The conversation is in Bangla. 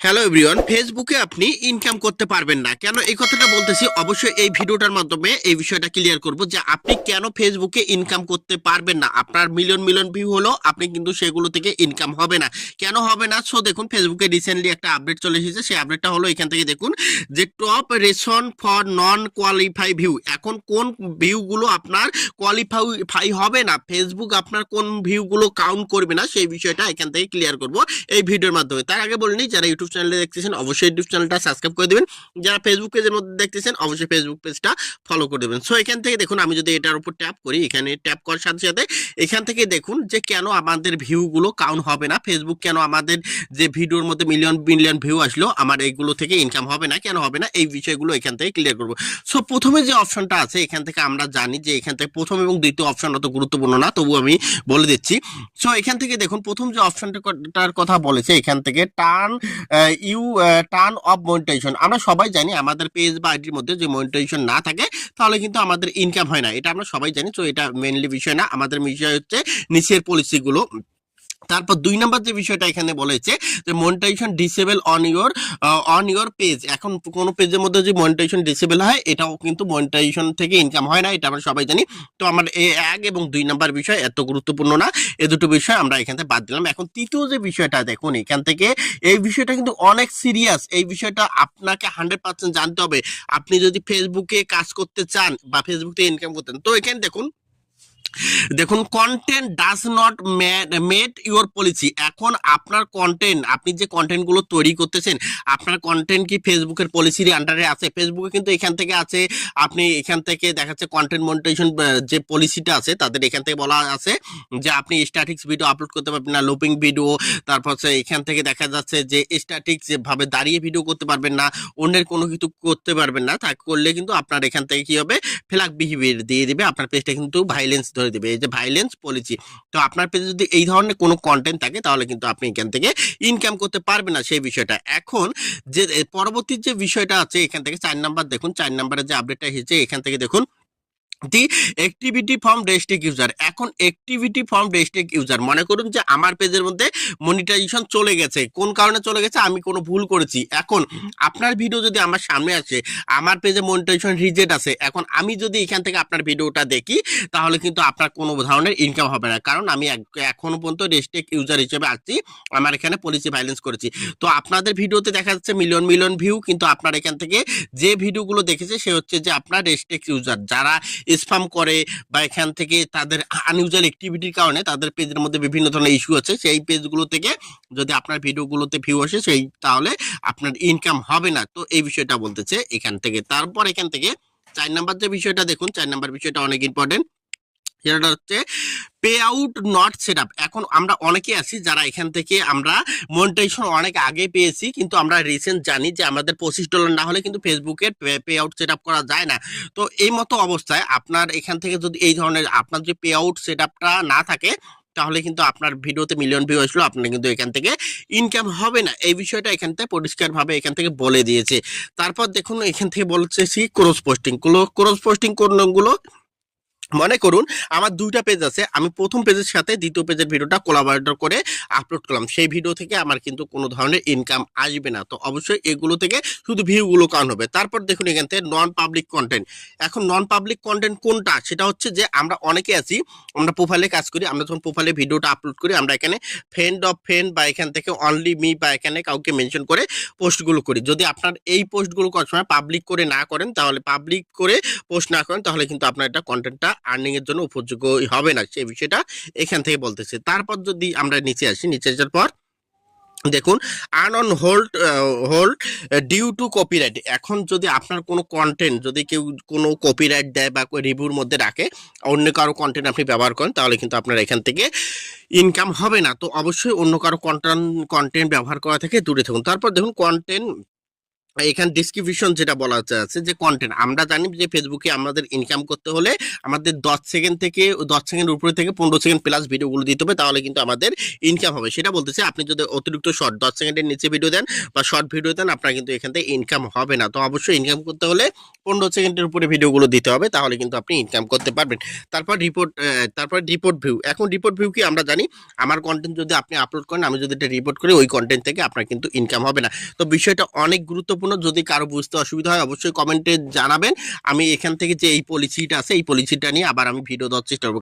হ্যালো এভরিওয়ান, ফেসবুকে আপনি ইনকাম করতে পারবেন না কেন এই কথাটা বলতেছি। অবশ্যই এই ভিডিওটার মাধ্যমে এই বিষয়টা ক্লিয়ার করব যে আপনি কেন ফেসবুকে ইনকাম করতে পারবেন না। আপনার মিলিয়ন মিলিয়ন ভিউ হলো, আপনি কিন্তু সেগুলো থেকে ইনকাম হবে না। কেন হবে না? সো দেখুন, ফেসবুকে রিসেন্টলি একটা আপডেট চলে এসেছে। সেই আপডেটটা হলো এখান থেকে দেখুন যে top ration for non qualify view. এখন কোন ভিউগুলো আপনার কোয়ালিফাই হবে না, ফেসবুক আপনার কোন ভিউগুলো কাউন্ট করবে না, সেই বিষয়টা এখান থেকে ক্লিয়ার করব এই ভিডিওর মাধ্যমে। তার আগে বলিনি, যারা ইউটিউব চ্যানেলে দেখতেছেন অবশ্যই ইউটিউব চ্যানেলটা সাবস্ক্রাইব করে দিবেন। যারা ফেসবুক পেজের মধ্যে দেখতেছেন অবশ্যই ফেসবুক পেজটা ফলো করে দেবেন। সো এখান থেকে দেখুন, আমি যদি এটার উপর ট্যাপ করি, এখানে ট্যাপ করার সাথে সাথে এখান থেকে দেখুন যে কেন আমাদের ভিউগুলো কাউন্ট হবে না, ফেসবুক কেন আমাদের যে ভিডিওর মধ্যে মিলিয়ন মিলিয়ন ভিউ আসলো আমার এইগুলো থেকে ইনকাম হবে না, কেন হবে না, এই বিষয়গুলো এখান থেকে ক্লিয়ার করবো। সো প্রথমে যে অপশনটা আছে এখান থেকে আমরা জানি যে এখান থেকে প্রথম এবং দ্বিতীয় অপশন অত গুরুত্বপূর্ণ না, তবু আমি বলে দিচ্ছি। সো এখান থেকে দেখুন প্রথম যে অপশনটার কথা বলেছে এখান থেকে টার্ন অফ মনিটাইজেশন। আমরা সবাই জানি আমাদের পেজ বা আইডির মধ্যে যে মনিটাইজেশন না থাকে তাহলে কিন্তু আমাদের ইনকাম হয় না, এটা আমরা সবাই জানি। তো এটা মেইনলি বিষয় না, আমাদের বিষয় হচ্ছে নিচের পলিসিগুলো। তারপর 2 নাম্বার যে বিষয়টা এখানে বলেছে যে monetization disable on your page. এখন কোনো পেজের মধ্যে যে মনিটাইজেশন ডিসেবল হয় এটাও কিন্তু মনিটাইজেশন থেকে ইনকাম হয় না, এটা আমরা সবাই জানি। তো আমার এই 1 এবং 2 নাম্বার বিষয় এত গুরুত্বপূর্ণ না, এই দুটো বিষয় আমরা এখান থেকে বাদ দিলাম। এখন তৃতীয় যে বিষয়টা দেখুন এখান থেকে, এই বিষয়টা কিন্তু অনেক সিরিয়াস। এই বিষয়টা আপনাকে 100% জানতে হবে আপনি যদি ফেসবুকে কাজ করতে চান বা ফেসবুক থেকে ইনকাম করতেন। তো এখানে দেখুন দেখুন content does not meet your policy. এখন আপনার কন্টেন্ট, আপনি যে কন্টেন্টগুলো তৈরি করতেছেন আপনার কন্টেন্ট কি ফেসবুকের পলিসির আন্ডারে আছে? ফেসবুকে কিন্তু এখান থেকে আছে, আপনি এখান থেকে দেখাচ্ছে কন্টেন্ট মনিটাইজেশন যে পলিসিটা আছে তাদের এখান থেকে বলা আছে যে আপনি স্ট্যাটিক্স ভিডিও আপলোড করতে পারবেন না, লুপিং ভিডিও, তারপর হচ্ছে এখান থেকে দেখা যাচ্ছে যে স্ট্যাটিক্স ভাবে দাঁড়িয়ে ভিডিও করতে পারবেন না, অন্যের কোনো কিছু করতে পারবেন না। তা করলে কিন্তু আপনার এখান থেকে কি হবে, ফ্ল্যাগ বিহেভিয়ার দিয়ে দিবে, আপনার পেজটা কিন্তু ভাইলেন্স ধরে দিবে, এই যে ভাইলেন্স পলিসি। তো আপনার পেজে যদি এই ধরনের কোনো কন্টেন্ট থাকে তাহলে কিন্তু আপনি এখান থেকে ইনকাম করতে পারবেন না, সেই বিষয়টা। এখন যে পরবর্তী যে বিষয়টা আছে এখান থেকে 4 নাম্বার দেখুন, 4 নাম্বারে যে আপডেটটা এসেছে এখান থেকে দেখুন দি অ্যাক্টিভিটি ফ্রম রেস্ট্রিক্ট ইউজার। এখন অ্যাক্টিভিটি ফ্রম রেস্ট্রিক্ট ইউজার, মনে করুন যে আমার পেজের মধ্যে মনিটাইজেশন চলে গেছে, কোন কারণে চলে গেছে, আমি কোনো ভুল করেছি। এখন আপনার ভিডিও যদি আমার সামনে আসে, আমার পেজে মনিটাইজেশন রিজেক্ট আছে, এখন আমি যদি এখান থেকে আপনার ভিডিওটা দেখি তাহলে কিন্তু আপনার কোনো ধরনের ইনকাম হবে না, কারণ আমি এখনো পর্যন্ত রেস্ট্রিক্ট ইউজার হিসেবে আছি, আমার এখানে পলিসি ভাইলেন্স করেছি। তো আপনাদের ভিডিওতে দেখা যাচ্ছে মিলিয়ন মিলিয়ন ভিউ, কিন্তু আপনার এখান থেকে যে ভিডিওগুলো দেখেছে সে হচ্ছে যে আপনার রেস্ট্রিক্ট ইউজার, যারা স্প্যাম করে বা এখান থেকে তাদের আনইউজুয়াল অ্যাক্টিভিটির কারণে তাদের পেজের মধ্যে বিভিন্ন ধরনের ইস্যু আছে, সেই পেজগুলো থেকে যদি আপনার ভিডিওগুলোতে ভিউ আসে সেই তাহলে আপনার ইনকাম হবে না। তো এই বিষয়টা বলতেছে এখান থেকে। তারপর এখান থেকে 4 নাম্বার যে বিষয়টা দেখুন, 4 নাম্বার বিষয়টা অনেক ইম্পর্টেন্ট, সেটা হচ্ছে pay out not set up. এখন আমরা অনেকে আছি যারা এখান থেকে আমরা মনিটাইজেশন অনেক আগে পেয়েছি, কিন্তু আমরা রিসেন্ট জানি যে আমাদের $25 না হলে কিন্তু ফেসবুকের পে আউট সেট আপ করা যায় না। তো এই মতো অবস্থায় আপনার এখান থেকে যদি এই ধরনের আপনার যে পে আউট সেট আপটা না থাকে তাহলে কিন্তু আপনার ভিডিওতে মিলিয়ন ভিউ আসলো, আপনার কিন্তু এখান থেকে ইনকাম হবে না। এই বিষয়টা এখান থেকে পরিষ্কারভাবে এখান থেকে বলে দিয়েছে। তারপর দেখুন এখান থেকে বলছে ক্রস পোস্টিং। ক্রস পোস্টিং কোনগুলো, মনে করুন আমার 2টা পেজ আছে, আমি প্রথম পেজের সাথে দ্বিতীয় পেজের ভিডিওটা কোলাবরেটর করে আপলোড করলাম, সেই ভিডিও থেকে আমার কিন্তু কোনো ধরনের ইনকাম আসবে না। তো অবশ্যই এগুলো থেকে শুধু ভিউগুলো কাউন্ট হবে। তারপর দেখুন এখান থেকে নন পাবলিক কন্টেন্ট। এখন নন পাবলিক কন্টেন্ট কোনটা, সেটা হচ্ছে যে আমরা অনেকে আছি, আমরা প্রোফাইলে কাজ করি, আমরা যখন প্রোফাইলে ভিডিওটা আপলোড করি আমরা এখানে ফ্রেন্ড অফ ফ্রেন্ড বা এখান থেকে অনলি মি বা এখানে কাউকে মেনশন করে পোস্টগুলো করি। যদি আপনার এই পোস্টগুলো করার সময় পাবলিক করে না করেন, তাহলে পাবলিক করে পোস্ট না করেন তাহলে কিন্তু আপনার এটা কন্টেন্টটা আর্নিং এর জন্য উপযোগ্য হবে না, সেই বিষয়টা এখান থেকে বলতেছে। তারপর যদি আমরা নিচে আসি, নিচে আসার পর দেখুন earn on hold due to copyright. এখন যদি আপনার কোনো কন্টেন্ট যদি কেউ কোনো কপিরাইট দেয় বা রিভিউর মধ্যে রাখে, অন্য কারো কন্টেন্ট আপনি ব্যবহার করেন তাহলে কিন্তু আপনার এখান থেকে ইনকাম হবে না। তো অবশ্যই অন্য কারো কন্টেন্ট ব্যবহার করা থেকে দূরে থাকুন। তারপর দেখুন কন্টেন্ট এখানে ডিসক্রিপশন যেটা বলা আছে যে কন্টেন্ট, আমরা জানি যে ফেসবুকে আমাদের ইনকাম করতে হলে আমাদের 10 সেকেন্ড থেকে 10 সেকেন্ড উপরে থেকে 15 সেকেন্ড প্লাস ভিডিওগুলো দিতে হবে, তাহলে কিন্তু আমাদের ইনকাম হবে। সেটা বলতেছে আপনি যদি অতিরিক্ত শর্ট 10 সেকেন্ডের নিচে ভিডিও দেন বা শর্ট ভিডিও দেন, আপনার কিন্তু এখান থেকে ইনকাম হবে না। তো অবশ্যই ইনকাম করতে হলে 15 সেকেন্ডের উপরে ভিডিওগুলো দিতে হবে, তাহলে কিন্তু আপনি ইনকাম করতে পারবেন। তারপর রিপোর্ট ভিউ। এখন রিপোর্ট ভিউ কি আমরা জানি, আমার কন্টেন্ট যদি আপনি আপলোড করেন, আমি যদি এটা রিপোর্ট করি, ওই কন্টেন্ট থেকে আপনার কিন্তু ইনকাম হবে না। তো বিষয়টা অনেক গুরুত্বপূর্ণ। যদি কারো বুঝতে অসুবিধা হয় অবশ্যই কমেন্টে জানাবেন। আমি এখান থেকে যে এই পলিসিটা আছে এই পলিসিটা নিয়ে আবার আমি ভিডিও দেওয়ার চেষ্টা করবো।